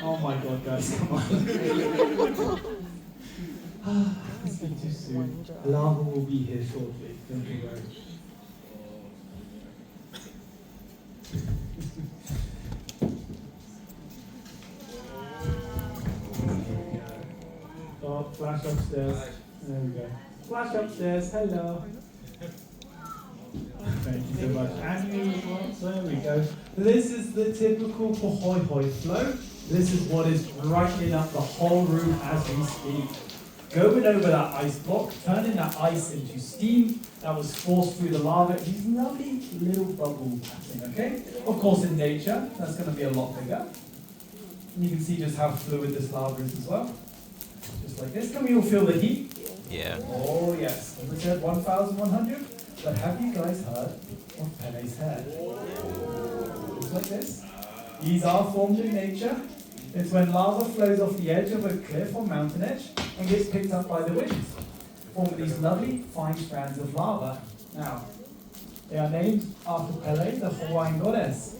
Oh my god, guys, come on. It's been too soon. Lava will be here shortly, don't you worry. Oh, flash upstairs. There we go. Flash upstairs, hello. Thank you so much. And you as well. There we go. This is the typical hoi hoi flow. This is what is brightening up the whole room as we speak. Going over that ice block, turning that ice into steam that was forced through the lava. These lovely little bubble pattern, okay? Of course, in nature, that's going to be a lot bigger. And you can see just how fluid this lava is as well. Just like this. Can we all feel the heat? Yeah. Oh, yes. As I said, 1,100. But have you guys heard of Pele's hair? Just like this. These are formed in nature. It's when lava flows off the edge of a cliff or mountain edge and gets picked up by the wind, forming these lovely fine strands of lava. Now, they are named after Pele, the Hawaiian goddess.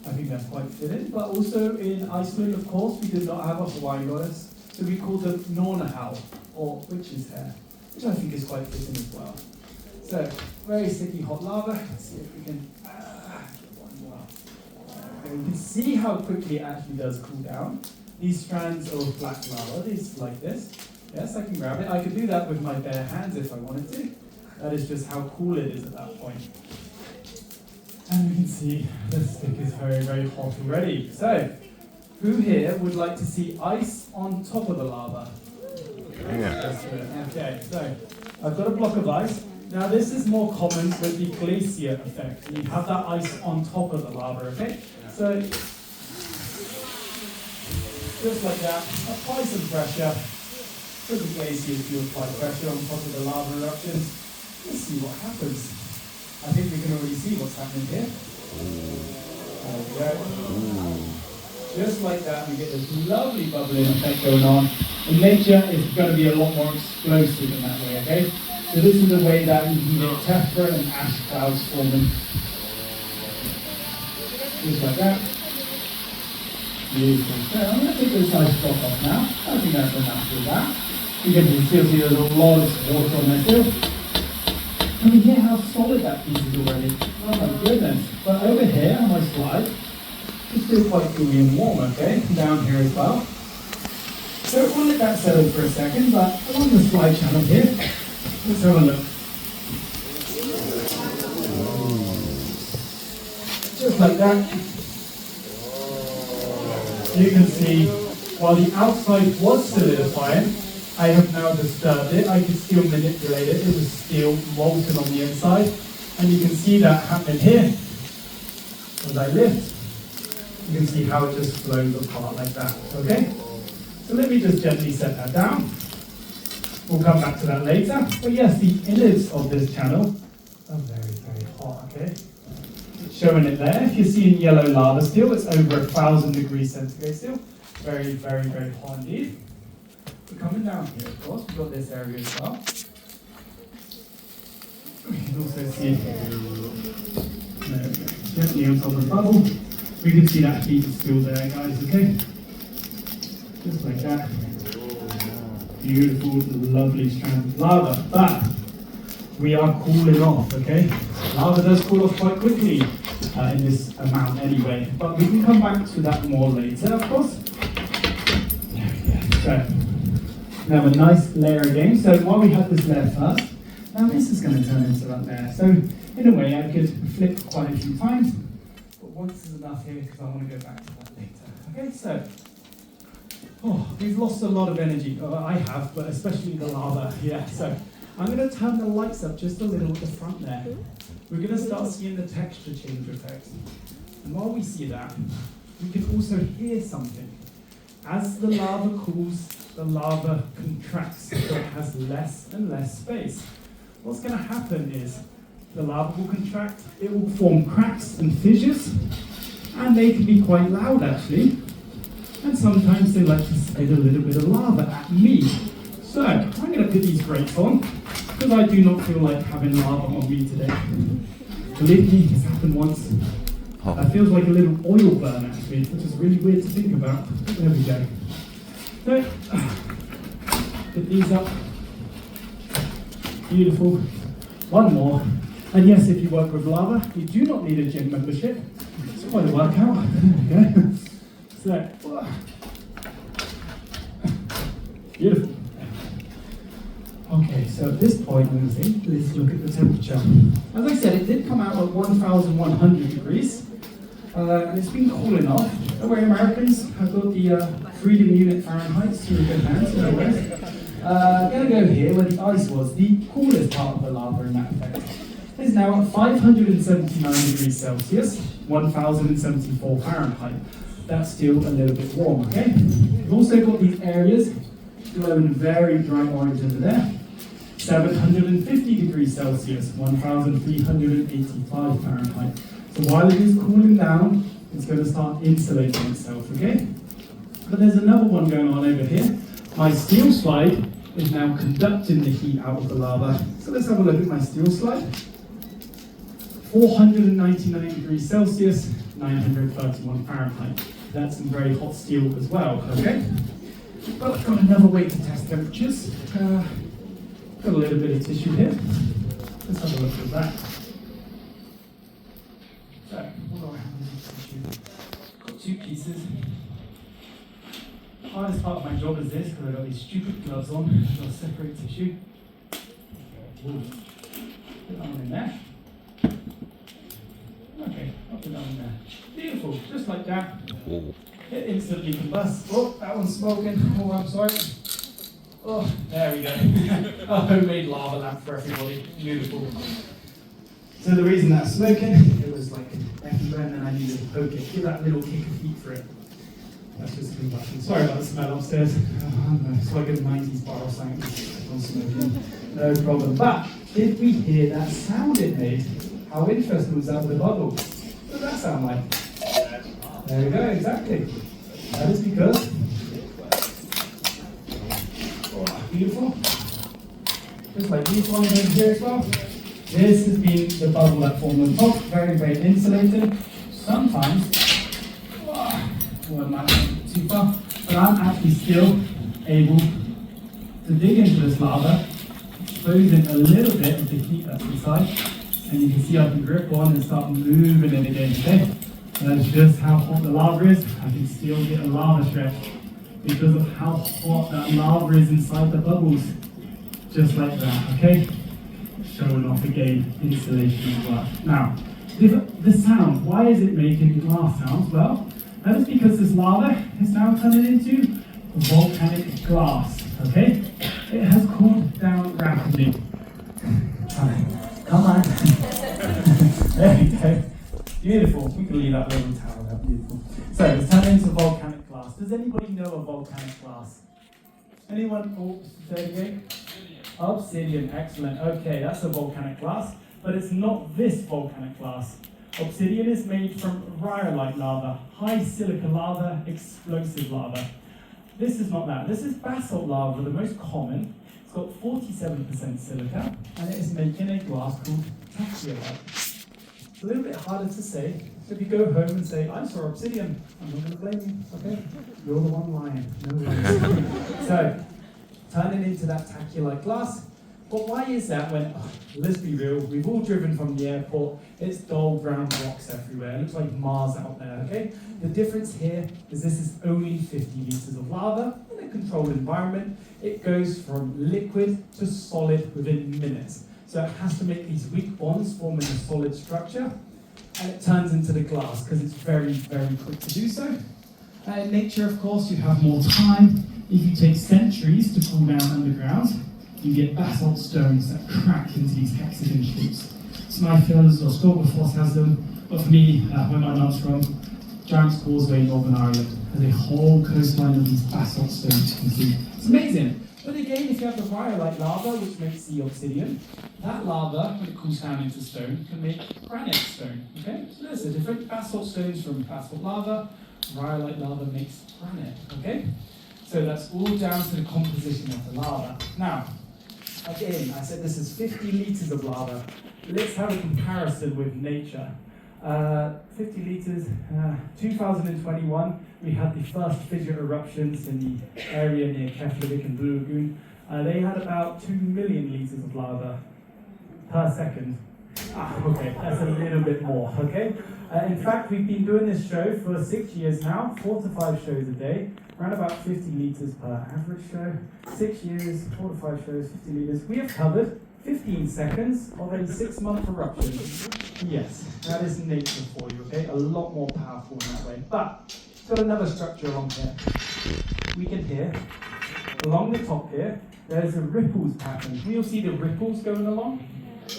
I think that's quite fitting, but also in Iceland, of course, we did not have a Hawaiian goddess, so we called them Nornahau, or witch's hair, which I think is quite fitting as well. So, very sticky hot lava. Let's see if we can get one more. And you can see how quickly it actually does cool down. These strands of black lava, these like this. Yes, I can grab it. I could do that with my bare hands if I wanted to. That is just how cool it is at that point. And we can see the stick is very, very hot already. So, who here would like to see ice on top of the lava? Yeah. Okay, so I've got a block of ice. Now this is more common with the glacier effect. You have that ice on top of the lava, okay? So, just like that, apply some pressure. For the glaciers, you apply pressure on top of the lava eruptions. Let's see what happens. I think we can already see what's happening here. There we go. Just like that, we get this lovely bubbling effect going on. In nature, it's going to be a lot more explosive in that way, okay? So this is the way that you can get tephra and ash clouds forming. Just like that. Beautiful. So I'm going to take this ice block off now. I think that's enough of that. You can still see there's a lot of water on there still. And we hear how solid that piece is already. Oh my goodness. But over here on my slide, it's still quite gooey and warm, okay? Down here as well. So we'll let that settle for a second, but along the slide channel here, let's have a look. Just like that. You can see, while the outside was solidifying, I have now disturbed it. I could still manipulate it. It was still molten on the inside. And you can see that happening here. As I lift, you can see how it just flows apart like that. Okay? So let me just gently set that down. We'll come back to that later. But yes, the innards of this channel are very, very hot, okay? Showing it there. If you're seeing yellow lava still, it's over 1,000 degrees centigrade still. Very, very, very hot indeed. We're coming down here, of course. We've got this area as well. We can also see gently on top of the bubble. We can see that heat is still there, guys, okay? Just like that. Beautiful, lovely strand of lava. But we are cooling off, okay? Lava does cool off quite quickly in this amount anyway. But we can come back to that more later, of course. There we go. So, we have a nice layer again. So while we have this layer first, now this is going to turn into that layer. So in a way, I could flip quite a few times. But once is enough here because I want to go back to that later. Okay, so. Oh, we've lost a lot of energy. Oh, I have, but especially the lava. Yeah, so I'm going to turn the lights up just a little at the front there. We're going to start seeing the texture change effect. And while we see that, we can also hear something. As the lava cools, the lava contracts, so it has less and less space. What's going to happen is the lava will contract, it will form cracks and fissures, and they can be quite loud actually. And sometimes they like to spit a little bit of lava at me. So, I'm going to put these brakes on, because I do not feel like having lava on me today. Believe me, it's happened once. That feels like a little oil burn actually, which is really weird to think about. There we go. So, get these up. Beautiful. One more. And yes, if you work with lava, you do not need a gym membership. It's quite a workout. There we go. So, beautiful. Okay, so at this point, I'm going to say, let's look at the temperature. As I said, it did come out at 1,100 degrees, and it's been cooling off. Don't worry, Americans, I've got the freedom unit Fahrenheit, so you're good hands, no worries. I'm going to go here where the ice was, the coolest part of the lava in that effect. Is now at 579 degrees Celsius, 1,074 Fahrenheit. That's still a little bit warm, okay? We've also got these areas glowing very bright orange over there. 750 degrees Celsius, 1,385 Fahrenheit. So while it is cooling down, it's going to start insulating itself, okay? But there's another one going on over here. My steel slide is now conducting the heat out of the lava. So let's have a look at my steel slide. 499 degrees Celsius, 931 Fahrenheit. That's some very hot steel as well, okay? But I've got another way to test temperatures. Got a little bit of tissue here. Let's have a look at that. So, what do I have in this tissue? Got two pieces. The hardest part of my job is this, because I've got these stupid gloves on. I've got to separate tissue. Ooh. Put that one in there. Okay, I'll put that one there. Beautiful, just like that. It instantly combusts. Oh, that one's smoking. Oh, I'm sorry. Oh, there we go. A homemade lava lamp for everybody. Beautiful. So the reason that's smoking, it was like everywhere, and then I needed to poke it. Give that little kick of heat for it. That's just combustion. Sorry about the smell upstairs. It's like a 90s bar or something. On smoking. No problem. But did we hear that sound it made? How interesting was that with the bubble? What does that sound like? There we go, exactly. That is because, oh, beautiful. Just like these ones over here as well. This has been the bubble that formed on top, very, very insulated. Sometimes, well, it might be too far, but I'm actually still able to dig into this lava, exposing a little bit of the heat that's inside, and you can see I can grip on and start moving it again, okay? That's just how hot the lava is. I can still get a lava stretch because of how hot that lava is inside the bubbles. Just like that, okay? Showing off again, insulation as well. Now, the sound, why is it making glass sounds? Well, that is because this lava is now turning into volcanic glass, okay? It has cooled down rapidly. Come on. There we go. Beautiful. We can leave that little tower there. Beautiful. So it's turned into volcanic glass. Does anybody know of volcanic glass? Anyone? Oh, there you go. Obsidian. Excellent. Okay, that's a volcanic glass, but it's not this volcanic glass. Obsidian is made from rhyolite lava, high silica lava, explosive lava. This is not that. This is basalt lava, the most common. It's got 47% silica, and it is making a glass called tachiolite. It's a little bit harder to say. So if you go home and say, I saw obsidian, I'm not going to blame you, okay? You're the one lying. No worries. So, turning into that tachiolite glass. But why is that when, let's be real, we've all driven from the airport, it's dull brown rocks everywhere, it looks like Mars out there, okay? The difference here is this is only 50 litres of lava in a controlled environment. It goes from liquid to solid within minutes. So it has to make these weak bonds forming a solid structure, and it turns into the glass because it's very, very quick to do so. In nature, of course, you have more time. If you take centuries to cool down underground, you get basalt stones that crack into these hexagon shapes. Snæfell's or Skogafoss has them, but for me, where my mum's from, Giant's Causeway, Northern Ireland, has a whole coastline of these basalt stones you can see. It's amazing. But again, if you have the rhyolite lava, which makes the obsidian, that lava, when it cools down into stone, can make granite stone. Okay? So there's the different basalt stones from basalt lava. Rhyolite lava makes granite. Okay? So that's all down to the composition of the lava. Now, again, I said this is 50 litres of lava. Let's have a comparison with nature. 50 litres, 2021, we had the first fissure eruptions in the area near Keflavik and Blue Lagoon. They had about 2 million litres of lava per second. Okay, that's a little bit more, okay? In fact, we've been doing this show for 6 years now, 4 to 5 shows a day, around about 50 litres per average show. 6 years, 4 to 5 shows, 50 litres. We have covered 15 seconds of a 6-month eruption. Yes, that is nature for you, okay? A lot more powerful in that way. But it's got another structure along here. We can hear, along the top here, there's a ripples pattern. Can you all see the ripples going along?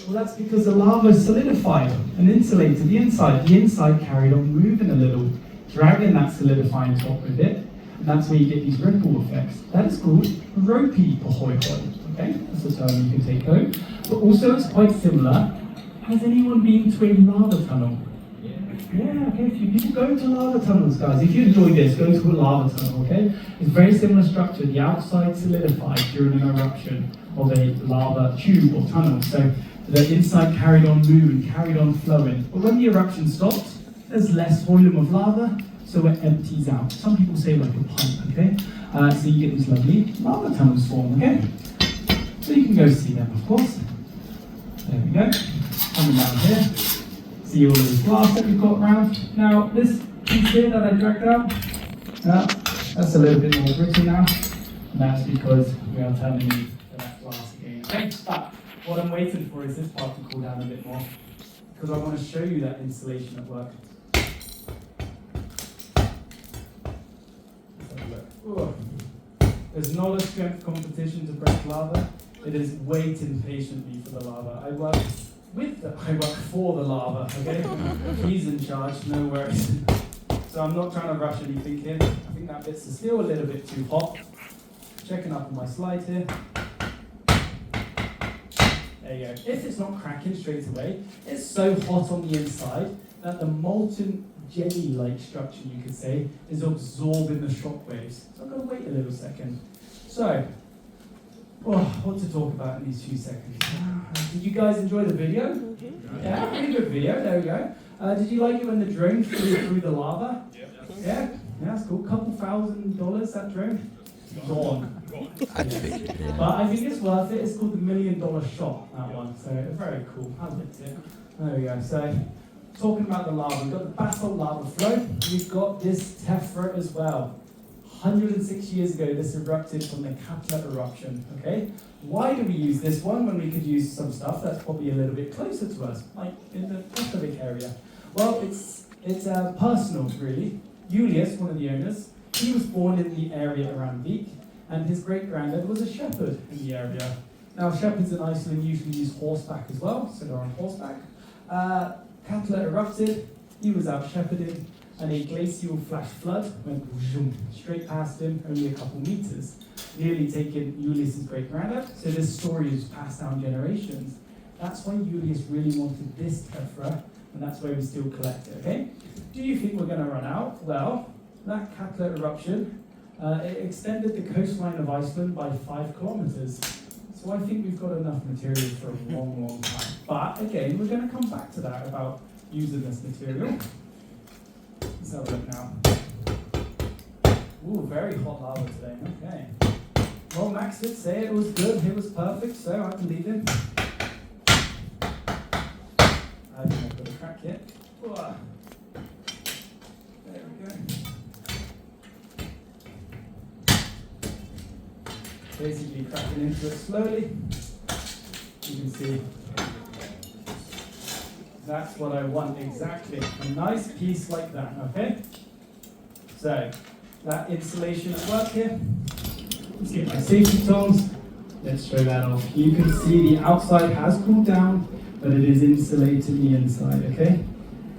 Well, that's because the lava solidified and insulated the inside. The inside carried on moving a little, dragging that solidifying top with it. And that's where you get these ripple effects. That is called ropey pohoihoi. Okay, that's a term you can take home. But also it's quite similar. Has anyone been to a lava tunnel? Yeah, okay, if you go to lava tunnels, guys. If you enjoy this, go to a lava tunnel, okay? It's a very similar structure. The outside solidified during an eruption of a lava tube or tunnel. So the inside carried on moving, carried on flowing. But when the eruption stops, there's less volume of lava, so it empties out. Some people say like a pipe, okay? So you get these lovely lava tunnels form, okay? So you can go see them, of course. There we go. Coming down here. See all of this glass that we've got around. Now, this piece here that I dragged out, that's a little bit more gritty now. And that's because we are turning to that glass again. Okay, but what I'm waiting for is this part to cool down a bit more, because I want to show you that insulation at work. Let's have a look. Ooh. There's not a strength competition to break lava. It is waiting patiently for the lava. I work for the lava, okay? He's in charge, no worries. So I'm not trying to rush anything here. I think that bit's still a little bit too hot. Checking up on my slide here. There you go. If it's not cracking straight away, it's so hot on the inside that the molten jelly-like structure, you could say, is absorbing the shock waves. So I'm going to wait a little second. So, what to talk about in these few seconds? Did you guys enjoy the video? Yeah, pretty good video. There we go. Did you like it when the drone flew through the lava? Yeah, that's cool. Couple $1,000 that drone. Gone. Yeah. But I think it's worth it. It's called the $1 million shot, that one. So very cool. I liked it. There we go. So talking about the lava, we've got the basalt lava flow. We've got this tephra as well. 106 years ago, this erupted from the Katla eruption, okay? Why do we use this one when we could use some stuff that's probably a little bit closer to us, like in the Keflavik area? Well, it's personal, really. Julius, one of the owners, he was born in the area around Vik, and his great-granddad was a shepherd in the area. Now, shepherds in Iceland usually use horseback as well, so they're on horseback. Katla erupted, he was out shepherding, and a glacial flash flood went straight past him, only a couple meters, nearly taking Julius's great-granddad. So this story is passed down generations. That's why Julius really wanted this tephra, and that's why we still collect it, okay? Do you think we're going to run out? Well, that Katla eruption, it extended the coastline of Iceland by 5 kilometers. So I think we've got enough material for a long, long time. But again, we're going to come back to that about using this material. Let's have a look now. Ooh, very hot lava today. Okay. Well, Max did say it was good. It was perfect, so I believe him. I think I've got a crack yet. Whoa. There we go. Basically cracking into it slowly. You can see. That's what I want, exactly. A nice piece like that, okay? So, that insulation at work here. Let's get my safety tongs. Let's show that off. You can see the outside has cooled down, but it is insulating the inside, okay?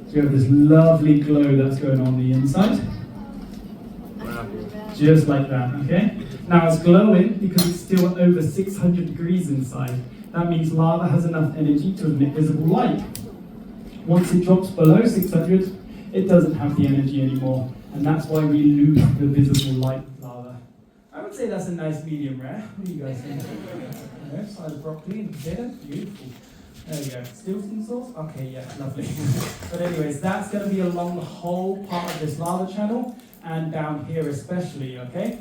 So you have this lovely glow that's going on the inside. Just like that, okay? Now it's glowing because it's still over 600 degrees inside. That means lava has enough energy to emit visible light. Once it drops below 600, it doesn't have the energy anymore, and that's why we lose the visible light with lava. I would say that's a nice medium rare. What do you guys think? Okay, side of broccoli and potato, beautiful. There we go. Still some sauce? Okay, yeah, lovely. But anyways, that's going to be along the whole part of this lava channel and down here especially, okay?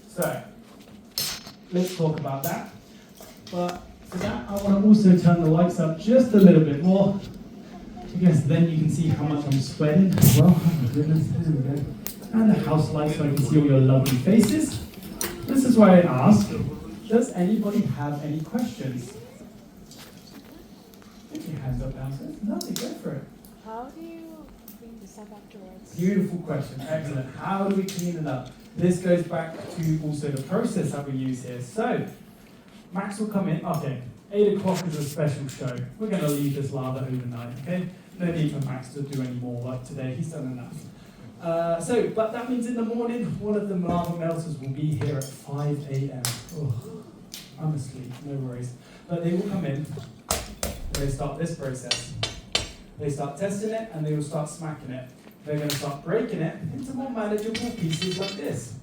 So, let's talk about that. But for that, I want to also turn the lights up just a little bit more. I guess then you can see how much I'm sweating as well. Oh my goodness, there we go. And the house lights so I can see all your lovely faces. This is why I ask, does anybody have any questions? Put your hands up downstairs. Lovely, go for it. How do you clean this up afterwards? Beautiful question, excellent. How do we clean it up? This goes back to also the process that we use here. So, Max will come in, okay, 8 o'clock is a special show. We're going to leave this lava overnight, okay? No need for Max to do any more work today, he's done enough. But that means in the morning, one of the lava melters will be here at 5 a.m. Oh, I'm asleep, no worries. But they will come in, they start this process. They start testing it, and they will start smacking it. They're going to start breaking it into more manageable pieces like this.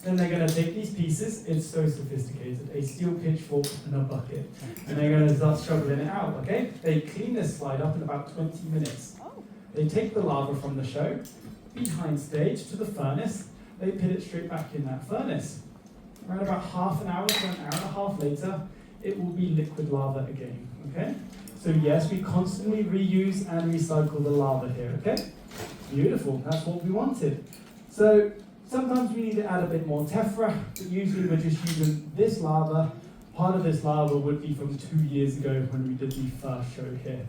Then they're going to take these pieces, it's so sophisticated, a steel pitchfork and a bucket. And they're going to start shoveling it out, okay? They clean this slide up in about 20 minutes. They take the lava from the show, behind stage to the furnace, they put it straight back in that furnace. Around about half an hour to an hour and a half later, it will be liquid lava again, okay? So yes, we constantly reuse and recycle the lava here, okay? Beautiful, that's what we wanted. So sometimes we need to add a bit more tephra, but usually we're just using this lava. Part of this lava would be from 2 years ago when we did the first show here.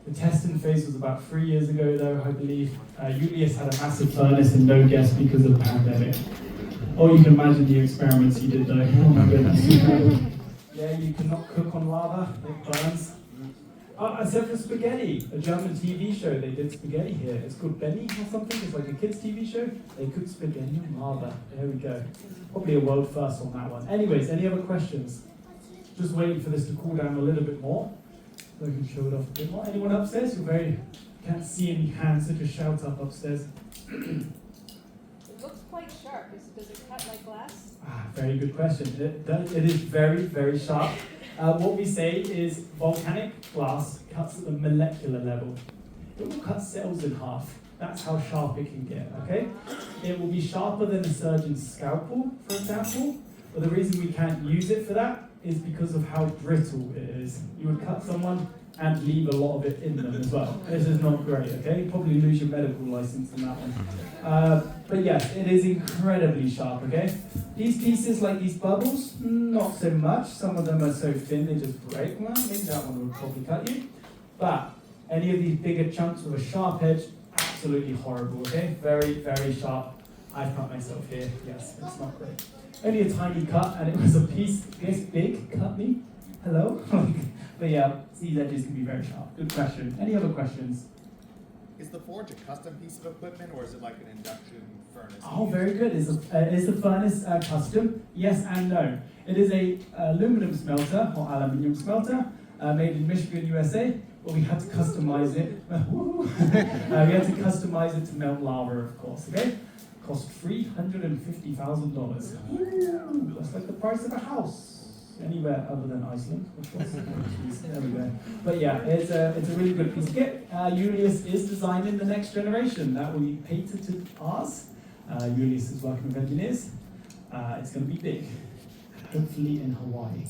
The testing phase was about 3 years ago though, I believe. Julius had a massive furnace and no guests because of the pandemic. Oh, you can imagine the experiments he did though. Oh my goodness. Yeah, you cannot cook on lava, it burns. Except for spaghetti, a German TV show, they did spaghetti here. It's called Benny or something, it's like a kids TV show. They cook spaghetti on lava, there we go. Probably a world first on that one. Anyways, any other questions? Just waiting for this to cool down a little bit more. So I can show it off a bit more. Anyone upstairs? Can't see any hands, so just shout up upstairs. It looks quite sharp. Does it cut like glass? Very good question. It is very, very sharp. What we say is volcanic glass cuts at the molecular level. It will cut cells in half. That's how sharp it can get, okay? It will be sharper than a surgeon's scalpel, for example. But the reason we can't use it for that is because of how brittle it is. You would cut someone and leave a lot of it in them as well. This is not great, okay? You probably lose your medical license on that one. But yes, it is incredibly sharp, okay? These pieces, like these bubbles, not so much. Some of them are so thin they just break. Well, maybe that one would probably cut you. But any of these bigger chunks with a sharp edge, absolutely horrible, okay? Very, very sharp. I've cut myself here, yes, it's not great. Only a tiny cut, and it was a piece this big, cut me. Hello? But yeah, these edges can be very sharp. Good question. Any other questions? Is the forge a custom piece of equipment, or is it like an induction furnace? Oh, very good. Is the furnace custom? Yes and no. It is a aluminum smelter, or aluminium smelter, made in Michigan, USA, but we had to customize it. We had to customize it to melt lava, of course, okay? Cost $350,000. That's like the price of a house. Anywhere other than Iceland, of course. There we go. But yeah, it's a really good piece of kit. Julius is designing the next generation. That will be patented ours. Julius is working with engineers. It's going to be big. Hopefully in Hawaii.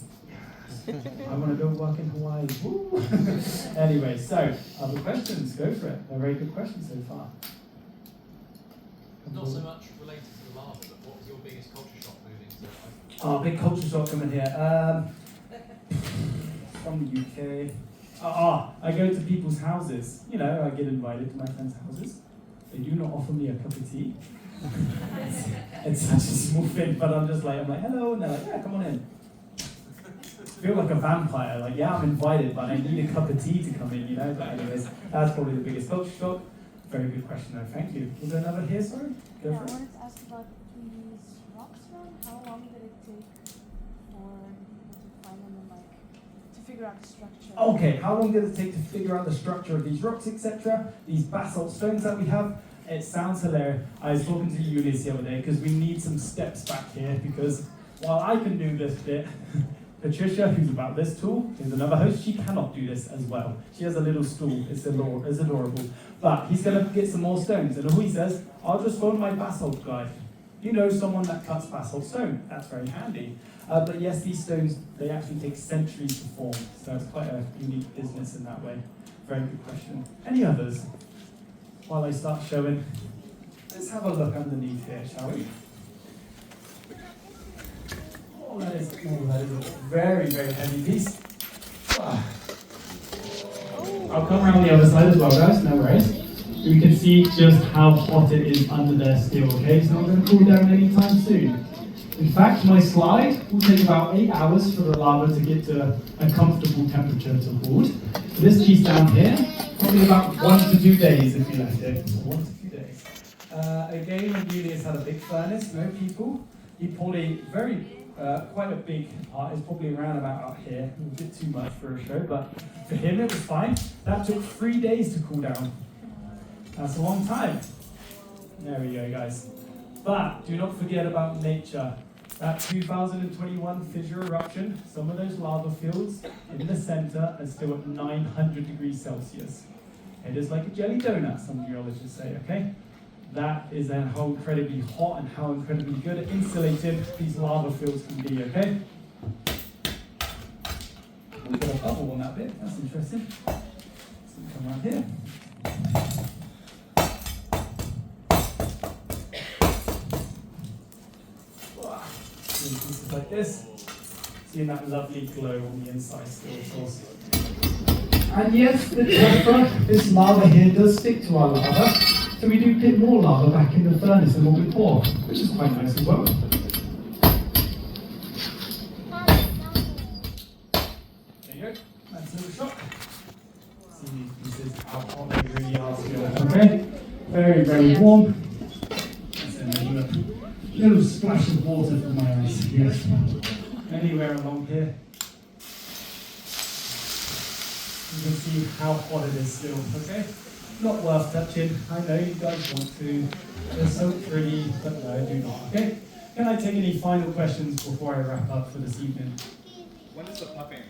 I want to go work in Hawaii. Woo! Anyway, so other questions? Go for it. A very good question so far. Not so much related to the lava, but what was your biggest culture shock moving to Iceland? Oh, big culture shock coming here. From the UK. I go to people's houses. You know, I get invited to my friends' houses. They do not offer me a cup of tea. It's such a small thing, but I'm like, hello, and they're like, yeah, come on in. I feel like a vampire, like, yeah, I'm invited, but I need a cup of tea to come in, you know? But anyways, that's probably the biggest culture shock. Very good question, though, thank you. Was there another here, sorry? Go Yeah, I for it. wanted to ask about these rocks around. How long did it take for people to find them and to figure out the structure? Okay, how long did it take to figure out the structure of these rocks, etc.? These basalt stones that we have? It sounds hilarious. I was talking to Julius the other day because we need some steps back here because while I can do this bit, Patricia, who's about this tall, is another host. She cannot do this as well. She has a little stool. It's adorable. But he's going to get some more stones. And all he says, I'll just phone my basalt guy. You know, someone that cuts basalt stone. That's very handy. But yes, these stones, they actually take centuries to form. So it's quite a unique business in that way. Very good question. Any others? While I start showing, let's have a look underneath here, shall we? Oh, that is a very, very heavy piece. Ah. I'll come around the other side as well, guys, no worries. You can see just how hot it is under there still, okay? It's not going to cool down anytime soon. In fact, my slide will take about 8 hours for the lava to get to a comfortable temperature to hold. This piece down here, probably about 1 to 2 days if you left it. 1 to 2 days. Again, when Julius had a big furnace, no people, he poured a quite a big part. It's probably around about out here. A bit too much for a show, but for him it was fine. That took 3 days to cool down. That's a long time. There we go, guys. But do not forget about nature. That 2021 fissure eruption, some of those lava fields in the center are still at 900 degrees Celsius. It is like a jelly donut, some geologists say, okay? That is how incredibly hot and how incredibly good and insulated these lava fields can be, okay? We've got a bubble on that bit, that's interesting. So we come around here. Pieces like this. Seeing that lovely glow on the inside still, of course. And yes, the tephra, this lava here does stick to our lava. So we do put more lava back in the furnace than what we pour, which is quite nice as well. There you go, that's a little shot. See these pieces, how hot they really are still. Okay, very, very warm. That's a little splash of water from my eyes, yes. Anywhere along here. You can see how hot it is still, okay? Not worth touching. I know you guys want to. They're so pretty, but no, do not, okay? Can I take any final questions before I wrap up for this evening? When is the puffing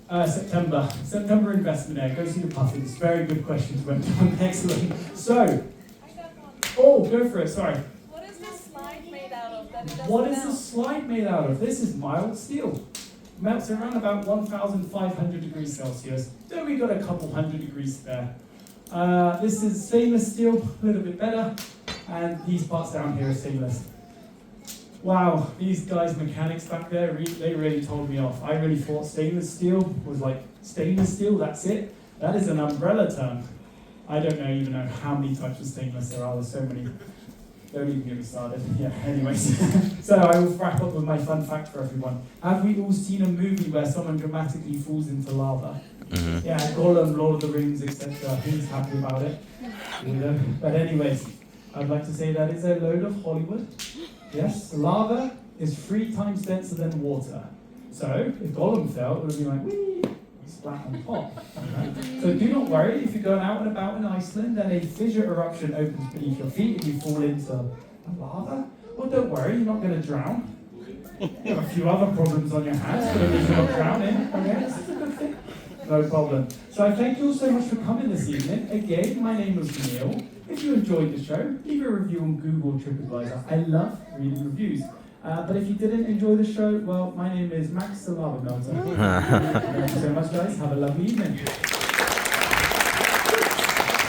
happen? September investment air. Go see the puffins. Very good questions went on. Excellent. So, I got one. oh, go for it, sorry. What is the slide made out of that it doesn't What is the melt? slide made out of? This is mild steel. Melts around about 1,500 degrees Celsius. Then we got a couple hundred degrees spare. This is stainless steel, a little bit better. And these parts down here are stainless. Wow, these guys, mechanics back there, they really told me off. I really thought stainless steel was like, stainless steel, that's it? That is an umbrella term. I don't even know how many types of stainless there are. There's so many. Don't even get me started. Yeah, anyways. So I will wrap up with my fun fact for everyone. Have we all seen a movie where someone dramatically falls into lava? Mm-hmm. Yeah, Gollum, Lord of the Rings, etc. Who's happy about it? You know? But anyways, I'd like to say that is a load of Hollywood. Yes, lava is 3 times denser than water. So if Gollum fell, it would be like, whee! Splat on top. Right? So do not worry if you're going out and about in Iceland and a fissure eruption opens beneath your feet and you fall into lava. Well, don't worry, you're not going to drown. You have a few other problems on your hands, but at least you're not drowning. Okay, this is a good thing. No problem. So I thank you all so much for coming this evening. Again, my name was Neil. If you enjoyed the show, leave a review on Google or TripAdvisor. I love reading reviews. But if you didn't enjoy the show, well, my name is Max the Lava Melter. Thank you so much, guys. Have a lovely evening.